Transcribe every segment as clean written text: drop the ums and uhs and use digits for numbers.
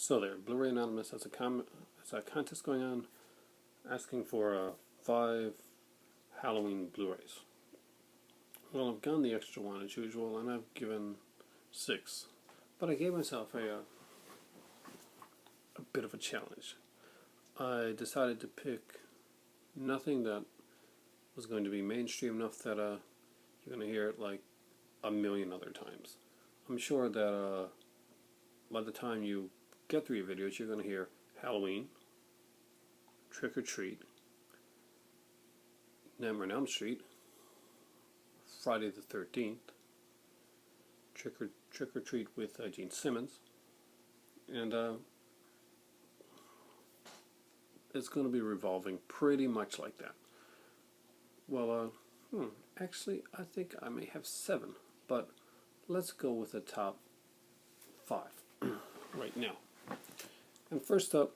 So there, BluRayAnonymous has a contest going on asking for 5 Halloween Blu-rays. Well, I've gone the extra one as usual, and I've given 6. But I gave myself a bit of a challenge. I decided to pick nothing that was going to be mainstream enough that you're going to hear it like a million other times. I'm sure that by the time you get 3 videos, you're going to hear Halloween, Trick or Treat, Nightmare on Elm Street, Friday the 13th, Trick or Treat with Gene Simmons, and it's going to be revolving pretty much like that. Well, actually, I think I may have 7, but let's go with the top 5 right now. And first up,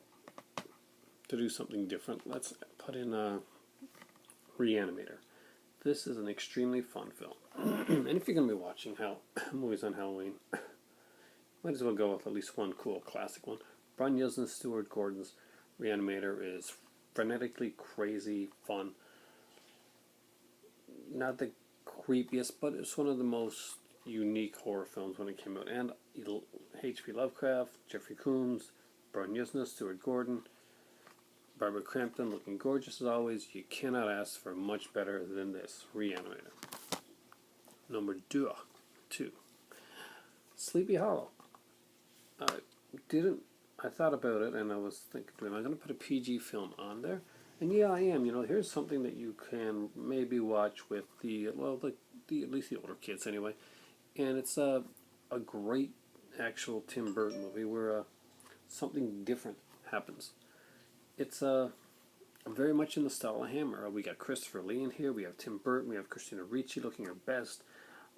to do something different, let's put in Animator. This is an extremely fun film. And if you're going to be watching movies on Halloween, might as well go with at least one cool classic one. Brian Yuzna, Stuart Gordon's Animator is frenetically crazy fun. Not the creepiest, but it's one of the most unique horror films when it came out. And H.P. Lovecraft, Jeffrey Combs, Brian Yuzna, Stuart Gordon, Barbara Crampton, looking gorgeous as always. You cannot ask for much better than this Reanimator. Number 2, Sleepy Hollow. I thought about it, and I was thinking, am I going to put a PG film on there? And yeah, I am. Here's something that you can maybe watch with at least the older kids anyway. And it's a great actual Tim Burton movie where something different happens. It's very much in the style of Hammer. We got Christopher Lee in here. We have Tim Burton. We have Christina Ricci looking her best.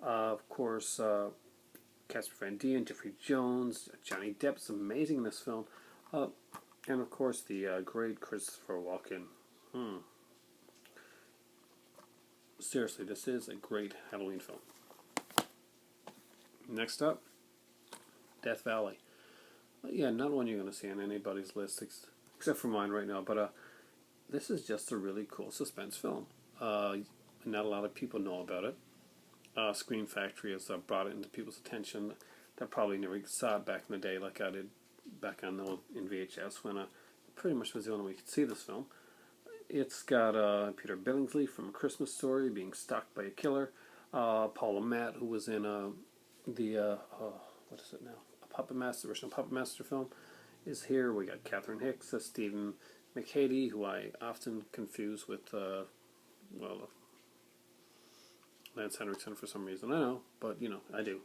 Of course, Casper Van Dien, Jeffrey Jones, Johnny Depp's amazing in this film. And of course, the great Christopher Walken. Seriously, this is a great Halloween film. Next up, Death Valley. Yeah, not one you're going to see on anybody's list except for mine right now, but this is just a really cool suspense film. Not a lot of people know about it. Scream Factory has brought it into people's attention that probably never saw it back in the day like I did back in VHS when pretty much was the only way you could see this film. It's got Peter Billingsley from A Christmas Story being stalked by a killer. Paula Matt, who was in what is it now? Original Puppet Master film, is here. We got Catherine Hicks, Stephen McHattie, who I often confuse with, Lance Henriksen for some reason. I know, but, I do.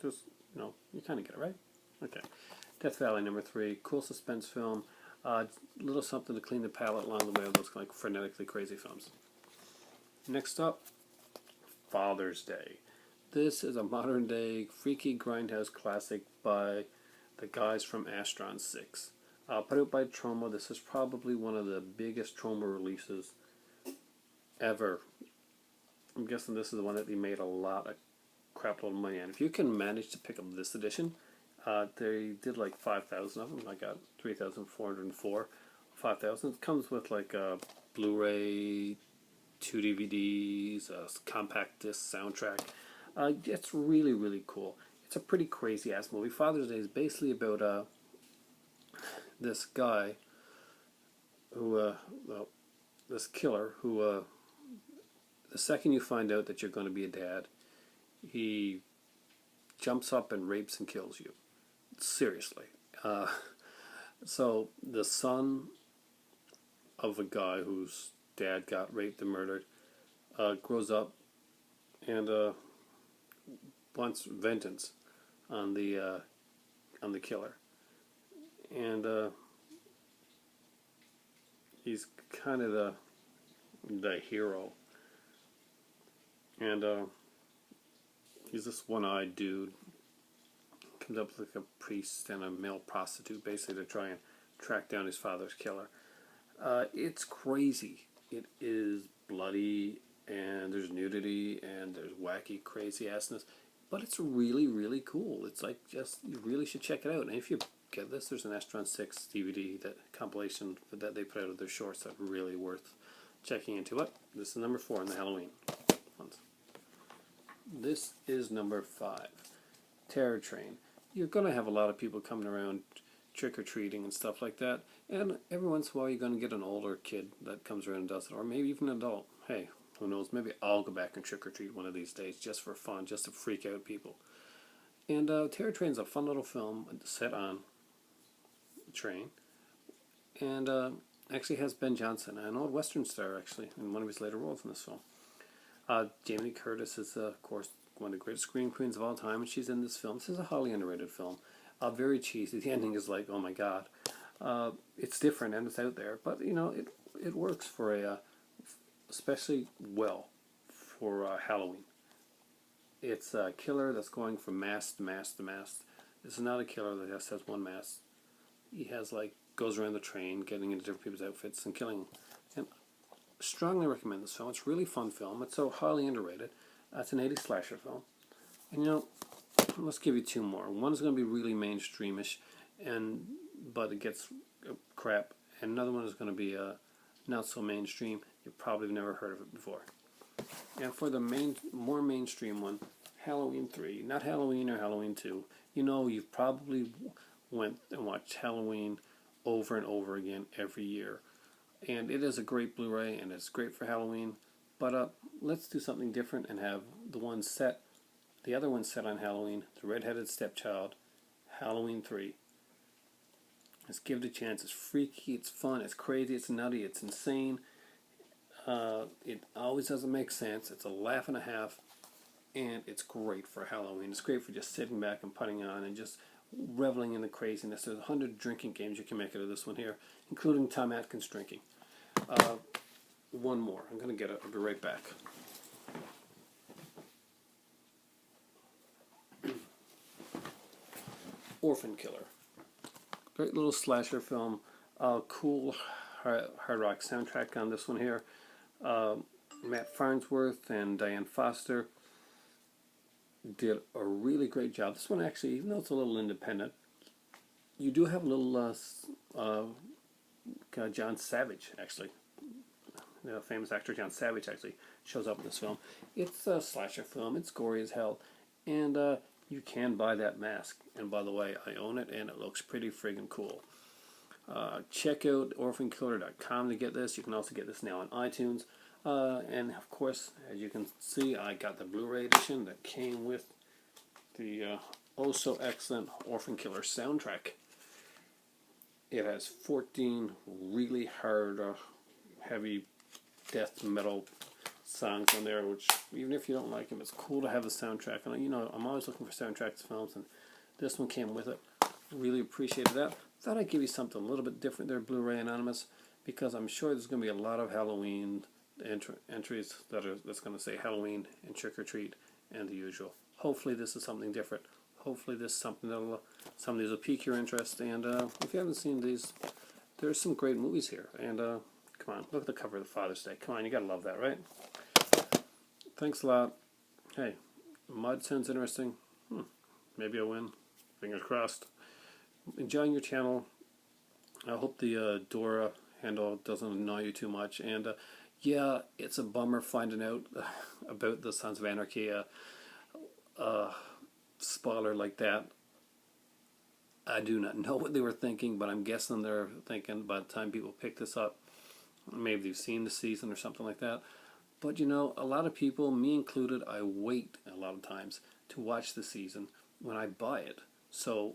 Just, you kind of get it, right? Okay. Death Valley, number 3. Cool suspense film. Little something to clean the palate along the way of those like frenetically crazy films. Next up, Father's Day. This is a modern-day freaky grindhouse classic by the guys from Astron 6. Put out by Troma. This is probably one of the biggest Troma releases ever. I'm guessing this is the one that they made a crap load of money on. If you can manage to pick up this edition, they did like 5,000 of them. I got 3,404. 5,000. It comes with like a Blu-ray, 2 DVDs, a compact disc soundtrack. It's really, really cool. It's a pretty crazy-ass movie. Father's Day is basically about this guy who, this killer who, the second you find out that you're going to be a dad, he jumps up and rapes and kills you. Seriously. So the son of a guy whose dad got raped and murdered grows up and wants vengeance on the killer, and he's kind of the hero, and he's this one-eyed dude. Comes up with like a priest and a male prostitute, basically to try and track down his father's killer. It's crazy. It is bloody, and there's nudity, and there's wacky crazy assness. but it's really, really cool. It's like, just, you really should check it out. And if you get this, there's an Astron 6 DVD, that compilation that they put out of their shorts, that really worth checking into. It. This is number 4 in the Halloween ones. This is number 5, Terror Train. You're going to have a lot of people coming around trick-or-treating and stuff like that, and every once in a while you're going to get an older kid that comes around and does it, or maybe even an adult. Hey, who knows, maybe I'll go back and trick-or-treat one of these days, just for fun, just to freak out people. And Terror Train's a fun little film set on a train, and actually has Ben Johnson, an old Western star, actually, in one of his later roles in this film. Jamie Lee Curtis is, of course, one of the greatest scream queens of all time, and she's in this film. This is a highly underrated film. Very cheesy. The ending is like, oh my god. It's different and it's out there, but you know, it works for especially well for Halloween. It's a killer that's going from mask to mask to mask. This is not a killer that just has one mask. He has goes around the train, getting into different people's outfits and killing them. And I strongly recommend this film. It's a really fun film. It's so highly underrated. It's an 80s slasher film. And you know, let's give you 2 more. One's going to be really mainstreamish, but it gets crap. And another one is going to be not so mainstream. You probably have never heard of it before. And for the more mainstream one, Halloween 3, not Halloween or Halloween 2. You know, you've probably went and watched Halloween over and over again every year. And it is a great Blu-ray, and it's great for Halloween. But let's do something different and have the other one set on Halloween, The Red-Headed Stepchild, Halloween 3. Let's give it a chance. It's freaky, it's fun, it's crazy, it's nutty, it's insane. It always doesn't make sense. It's a laugh and a half, and it's great for Halloween. It's great for just sitting back and putting on and just reveling in the craziness. There's 100 drinking games you can make out of this one here, including Tom Atkins drinking. One more. I'm going to get it. I'll be right back. Orphan Killer. Great little slasher film. Cool hard rock soundtrack on this one here. Matt Farnsworth and Diane Foster did a really great job. This one actually, even though it's a little independent, you do have a little John Savage, actually. The famous actor John Savage actually shows up in this film. It's a slasher film. It's gory as hell. And you can buy that mask. And by the way, I own it, and it looks pretty friggin' cool. Check out orphankiller.com to get this. You can also get this now on iTunes. And of course, as you can see, I got the Blu-ray edition that came with the oh so excellent Orphan Killer soundtrack. It has 14 really hard, heavy death metal songs on there, which even if you don't like them, it's cool to have the soundtrack. And you know, I'm always looking for soundtracks to films, and this one came with it. Really appreciated that. Thought I'd give you something a little bit different there, BluRayAnonymous, because I'm sure there's going to be a lot of Halloween entries that's going to say Halloween and trick or treat and the usual. Hopefully this is something different. Hopefully this is something that'll some of these will pique your interest. And if you haven't seen these, there's some great movies here. And come on, look at the cover of the Father's Day. Come on, you gotta love that, right? Thanks a lot. Hey, mud sounds interesting. Maybe I'll win. Fingers crossed. Enjoying your channel. I hope the Dora handle doesn't annoy you too much. And yeah, it's a bummer finding out about the Sons of Anarchy spoiler like that. I do not know what they were thinking, but I'm guessing they're thinking by the time people pick this up, maybe they've seen the season or something like that. But you know, a lot of people, me included, I wait a lot of times to watch the season when I buy it. So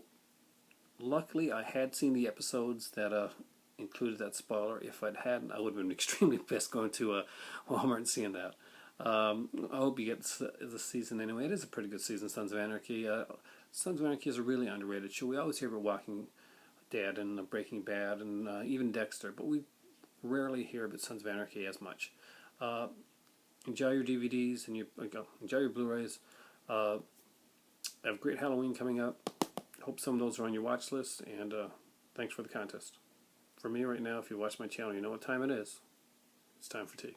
luckily I had seen the episodes that included that spoiler. If I hadn't, I would have been extremely pissed going to Walmart and seeing that. I hope you get the season anyway. It is a pretty good season, Sons of Anarchy. Sons of Anarchy is a really underrated show. We always hear about Walking Dead and Breaking Bad and even Dexter, but we rarely hear about Sons of Anarchy as much. Enjoy your DVDs and enjoy your Blu-rays. Have a great Halloween coming up. Hope some of those are on your watch list, and thanks for the contest. For me right now, if you watch my channel, you know what time it is. It's time for tea.